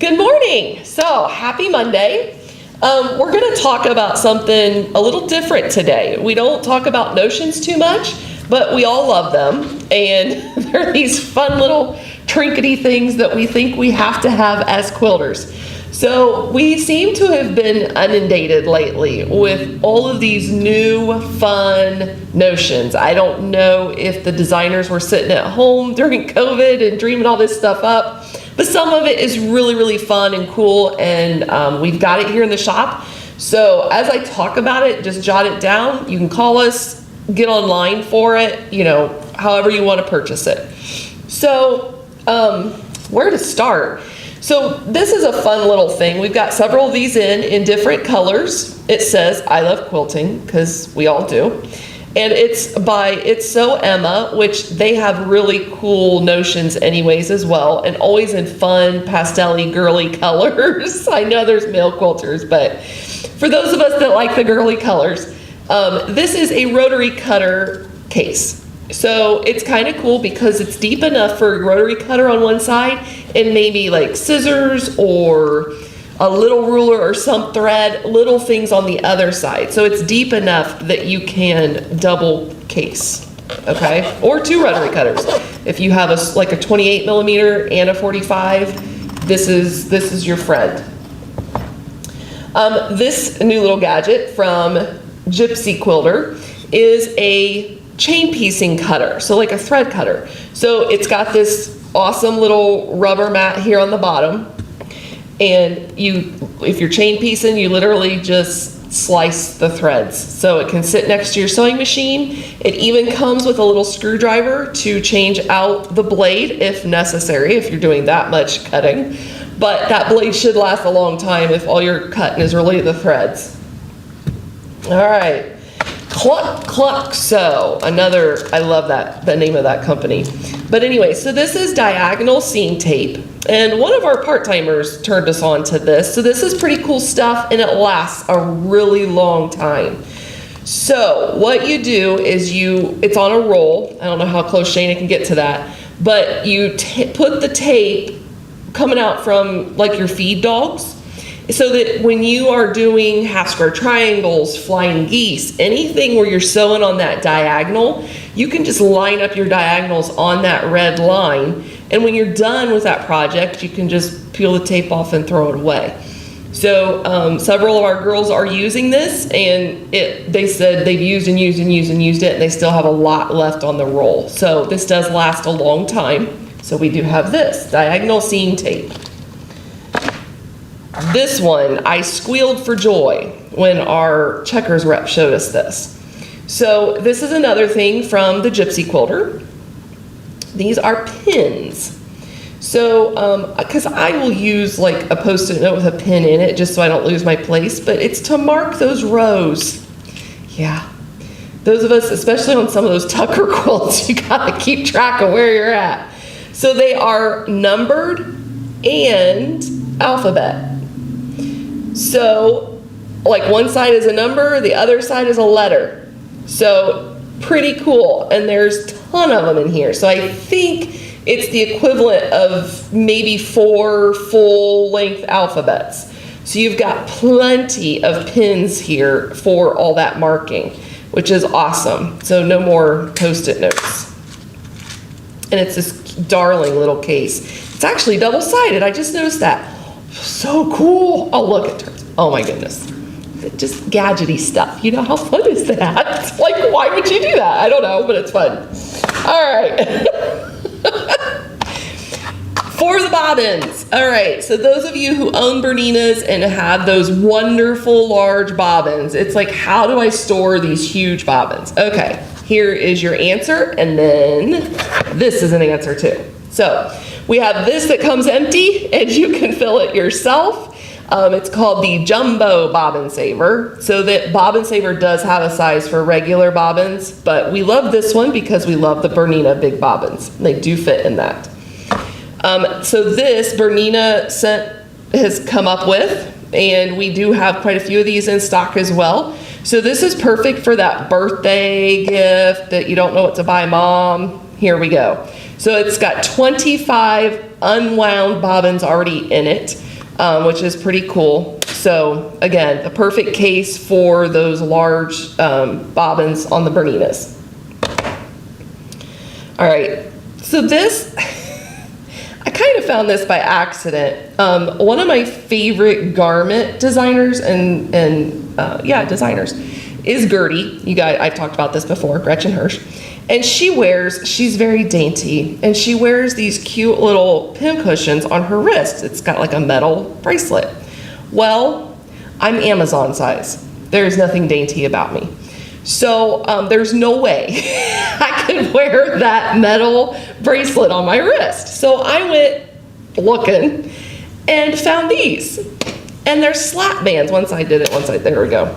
Good morning. So, happy Monday. We're going to talk about something a little different today. We don't talk about notions too much, but we all love them. And they're these fun little trinkety things that we think we have to have as quilters. So, we seem to have been inundated lately with all of these new fun notions. I don't know if the designers were sitting at home during COVID and dreaming all this stuff up. But some of it is really, really fun and cool, and we've got it here in the shop. So as I talk about it, just jot it down. You can call us, get online for it, however you want to purchase it. So where to start? So this is a fun little thing. We've got several of these in different colors. It says, I love quilting, because we all do. And it's by It's So Emma, which they have really cool notions anyways as well, and always in fun, pastel-y, girly colors. I know there's male quilters, but for those of us that like the girly colors, this is a rotary cutter case. So it's kind of cool because it's deep enough for a rotary cutter on one side and maybe like scissors or a little ruler or some thread, little things on the other side. So it's deep enough that you can double case, okay? Or two rotary cutters. If you have like a 28 millimeter and a 45, this is your friend. This new little gadget from Gypsy Quilter is a chain piecing cutter, so like a thread cutter. So it's got this awesome little rubber mat here on the bottom. And if you're chain piecing, you literally just slice the threads. So it can sit next to your sewing machine. It even comes with a little screwdriver to change out the blade if necessary, if you're doing that much cutting. But that blade should last a long time if all you're cutting is really the threads. All right. Cluck Cluck Sew, I love the name of that company. But anyway, so this is diagonal seam tape, and one of our part-timers turned us on to this. So this is pretty cool stuff, and it lasts a really long time. So what you do is it's on a roll. I don't know how close Shana can get to that, but you put the tape coming out from like your feed dogs, so that when you are doing half square triangles, flying geese, anything where you're sewing on that diagonal, you can just line up your diagonals on that red line. And when you're done with that project, you can just peel the tape off and throw it away. So several of our girls are using this, and they said they've used and used it, and they still have a lot left on the roll. So this does last a long time. So we do have this diagonal seam tape. This one, I squealed for joy when our checkers rep showed us this. So this is another thing from the Gypsy Quilter. These are pins. So, because I will use like a Post-it note with a pin in it just so I don't lose my place, but it's to mark those rows. Yeah. Those of us, especially on some of those Tucker quilts, you gotta keep track of where you're at. So they are numbered and alphabet. So, like one side is a number, the other side is a letter. So, pretty cool. And there's a ton of them in here. So I think it's the equivalent of maybe 4 full-length alphabets. So you've got plenty of pins here for all that marking, which is awesome. So no more Post-it notes. And it's this darling little case. It's actually double-sided. I just noticed that. So cool. Oh, look, it turns. Oh my goodness. Just gadgety stuff. You know, how fun is that? Like, why would you do that? I don't know, but it's fun. All right. For the bobbins. All right. So those of you who own Berninas and have those wonderful large bobbins, it's like, how do I store these huge bobbins? Okay. Here is your answer. And then this is an answer too. So we have this that comes empty, and you can fill it yourself. It's called the Jumbo Bobbin Saver. So that Bobbin Saver does have a size for regular bobbins, but we love this one because we love the Bernina big bobbins. They do fit in that. So this Bernina scent has come up with, and we do have quite a few of these in stock as well. So this is perfect for that birthday gift that you don't know what to buy mom. Here we go. So it's got 25 unwound bobbins already in it, which is pretty cool. So again, the perfect case for those large bobbins on the Berninas. All right, so this, I kind of found this by accident. One of my favorite garment designers designers is Gertie. You guys, I've talked about this before, Gretchen Hirsch. And she's very dainty, and she wears these cute little pin cushions on her wrist. It's got like a metal bracelet. Well, I'm Amazon size. There's nothing dainty about me. So there's no way I could wear that metal bracelet on my wrist. So I went looking and found these. And they're slap bands. There we go.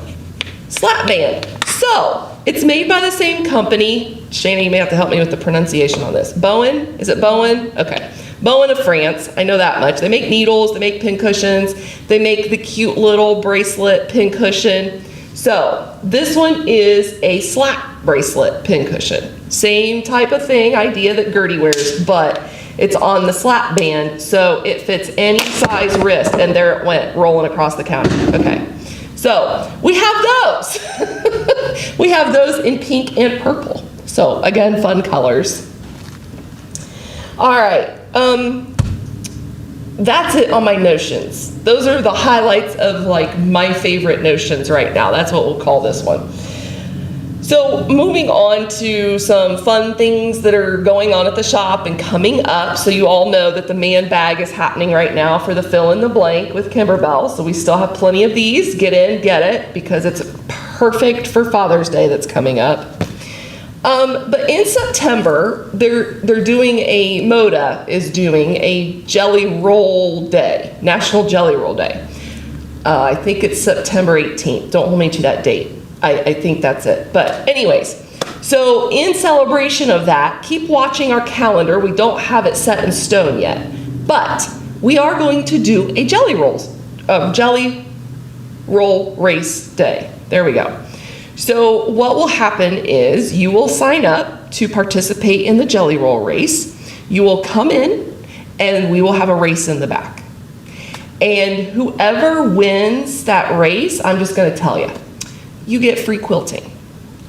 Slap band. So it's made by the same company. Shana, you may have to help me with the pronunciation on this. Bowen? Is it Bowen? Okay. Bowen of France. I know that much. They make needles. They make pin cushions. They make the cute little bracelet pin cushion. So this one is a slap bracelet pin cushion. Same type of thing, idea that Gertie wears, but it's on the slap band, so it fits any size wrist, and there it went, rolling across the counter. Okay, so we have those. We have those in pink and purple. So again, fun colors. All right, that's it on my notions. Those are the highlights of like my favorite notions right now. That's what we'll call this one. So moving on to some fun things that are going on at the shop and coming up. So you all know that the man bag is happening right now for the fill in the blank with Kimberbell. So we still have plenty of these. Get in, get it, because it's perfect for Father's Day that's coming up. But in September, they're doing MODA is doing a Jelly Roll Day, National Jelly Roll Day. I think it's September 18th. Don't hold me to that date. I think that's it. But anyways, so in celebration of that, keep watching our calendar. We don't have it set in stone yet, but we are going to do a Jelly Roll Race Day. There we go. So what will happen is you will sign up to participate in the Jelly Roll race. You will come in and we will have a race in the back. And whoever wins that race, I'm just going to tell you, you get free quilting.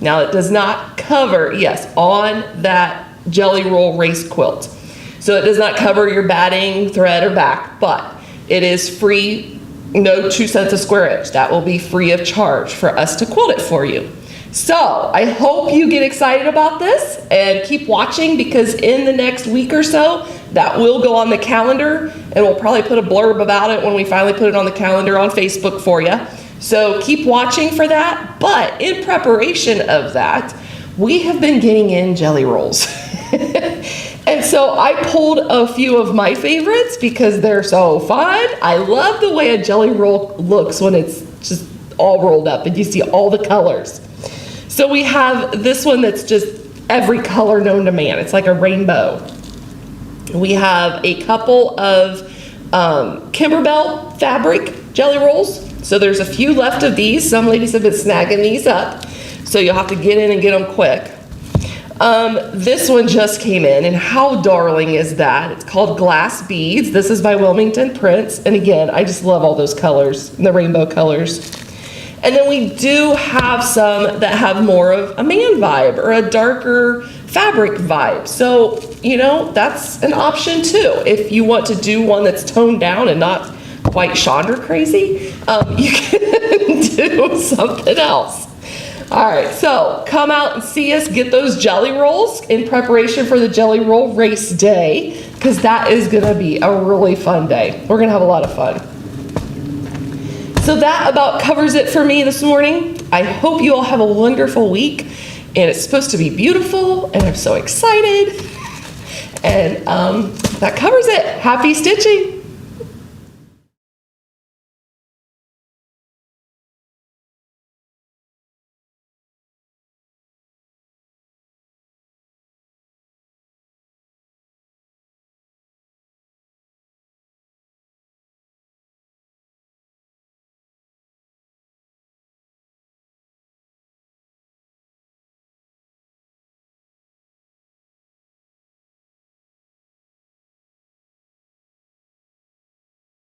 Now it does not cover, yes, on that Jelly Roll race quilt. So it does not cover your batting, thread, or back, but it is free. No 2 cents a square inch. That will be free of charge for us to quilt it for you. So I hope you get excited about this and keep watching, because in the next week or so, that will go on the calendar, and we'll probably put a blurb about it when we finally put it on the calendar on Facebook for you. So keep watching for that. But in preparation of that, we have been getting in jelly rolls. And so I pulled a few of my favorites because they're so fun. I love the way a jelly roll looks when it's just all rolled up and you see all the colors. So we have this one that's just every color known to man. It's like a rainbow. We have a couple of Kimberbell fabric jelly rolls. So there's a few left of these. Some ladies have been snagging these up. So you'll have to get in and get them quick. This one just came in, and how darling is that? It's called Glass Beads. This is by Wilmington Prints, and again, I just love all those colors, the rainbow colors. And then we do have some that have more of a man vibe or a darker fabric vibe. So, you know, that's an option too. If you want to do one that's toned down and not quite Chandra crazy, you can do something else. All right, so come out and see us get those jelly rolls in preparation for the Jelly Roll Race Day, because that is going to be a really fun day. We're going to have a lot of fun. So that about covers it for me this morning. I hope you all have a wonderful week, and it's supposed to be beautiful, and I'm so excited. And that covers it. Happy stitching.